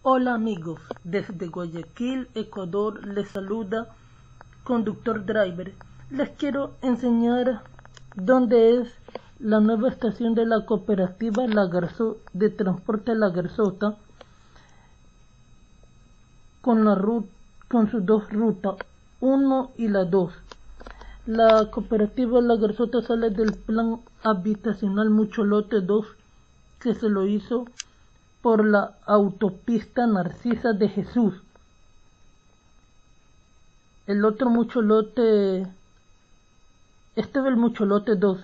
Hola amigos, desde Guayaquil, Ecuador, les saluda Conductor Driver. Les quiero enseñar dónde es la nueva estación de la cooperativa de transporte La Garzota con sus dos rutas, 1 y la 2. La cooperativa La Garzota sale del plan habitacional Mucho Lote 2 que se lo hizo por la autopista Narcisa de Jesús. El otro Mucho Lote, este es el Mucho Lote 2.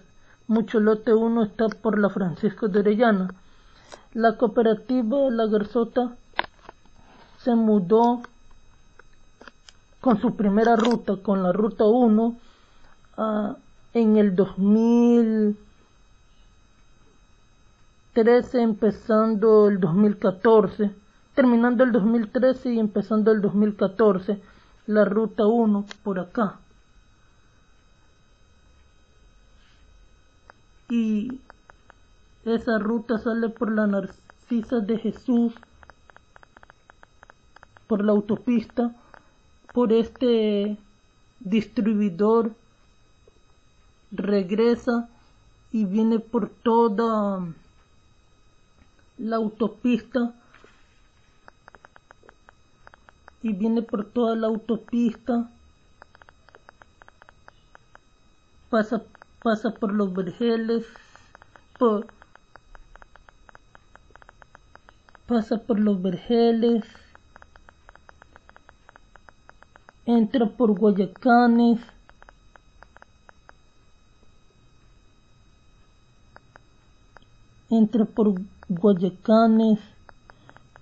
Mucho Lote 1 está por la Francisco de Orellana. La cooperativa La Garzota se mudó con su primera ruta, con la ruta 1, en el 2013, empezando el 2014, terminando el 2013 y empezando el 2014, la ruta 1 por acá. Y esa ruta sale por la Narcisa de Jesús, por la autopista, por este distribuidor, regresa y viene por toda la autopista pasa por los vergeles, entra por Guayacanes,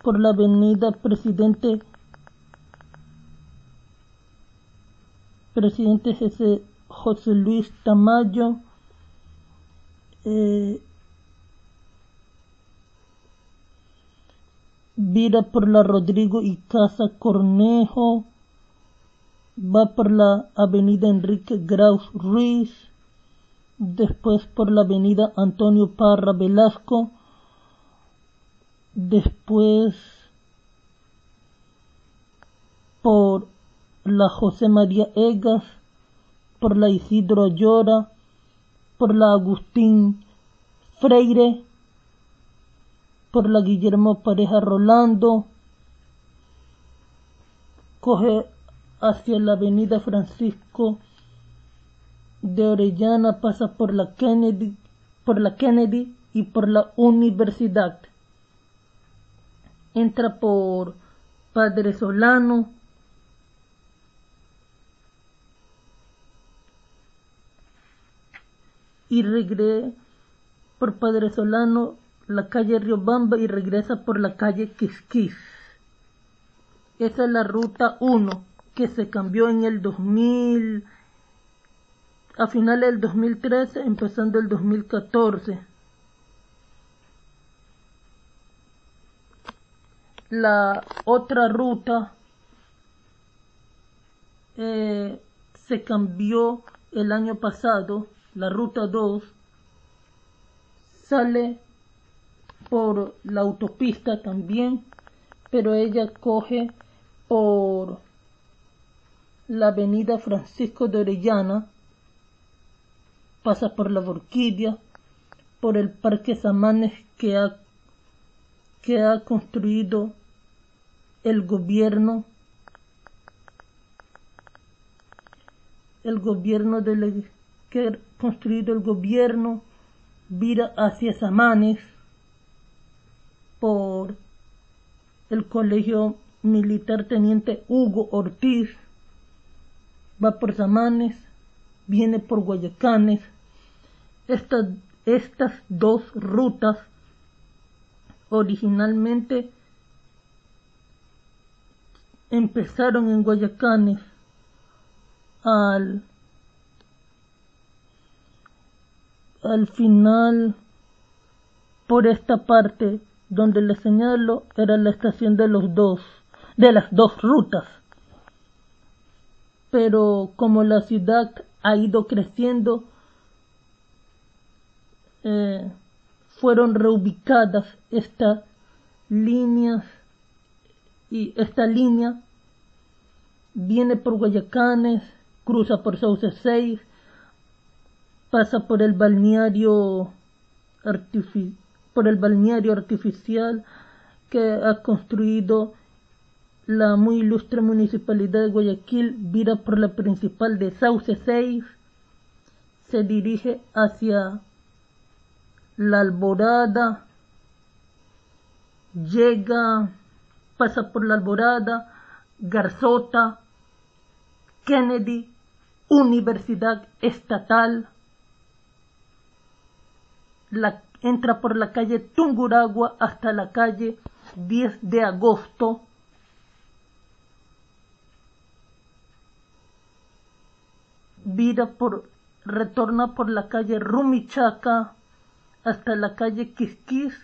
por la avenida Presidente José Luis Tamayo, vira por la Rodrigo y Casa Cornejo, va por la avenida Enrique Graus Ruiz, después por la avenida Antonio Parra Velasco, después por la José María Egas, por la Isidro Ayora, por la Agustín Freire, por la Guillermo Pareja Rolando, coge hacia la avenida Francisco de Orellana, pasa por la Kennedy y por la Universidad, entra por Padre Solano, y regresa por Padre Solano, la calle Riobamba, y regresa por la calle Quisquis. Esa es la ruta 1 que se cambió en el 2000, a finales del 2013, empezando el 2014. La otra ruta se cambió el año pasado. La ruta 2 sale por la autopista también, pero ella coge por la avenida Francisco de Orellana, pasa por la Orquídea, por el Parque Samanes que ha construido el gobierno vira hacia Samanes por el Colegio Militar Teniente Hugo Ortiz, va por Samanes, viene por Guayacanes. Estas dos rutas originalmente empezaron en Guayacanes. Al final, por esta parte donde les señalo, era la estación de las dos rutas. Pero como la ciudad ha ido creciendo, fueron reubicadas estas líneas Y esta línea viene por Guayacanes, cruza por Sauce 6, pasa por el balneario artificial que ha construido la muy ilustre municipalidad de Guayaquil, vira por la principal de Sauce 6, se dirige hacia La Alborada, pasa por La Alborada, Garzota, Kennedy, Universidad Estatal, entra por la calle Tungurahua hasta la calle 10 de agosto, retorna por la calle Rumichaca hasta la calle Quisquis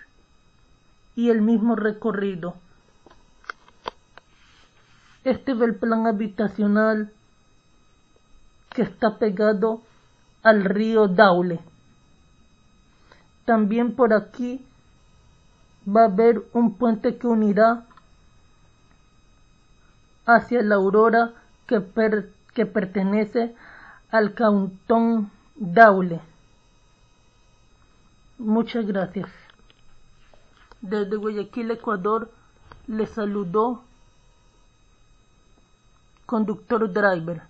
y el mismo recorrido. Este es el plan habitacional que está pegado al río Daule. También por aquí va a haber un puente que unirá hacia la Aurora que pertenece al cantón Daule. Muchas gracias. Desde Guayaquil, Ecuador, le saludó Conductor Driver.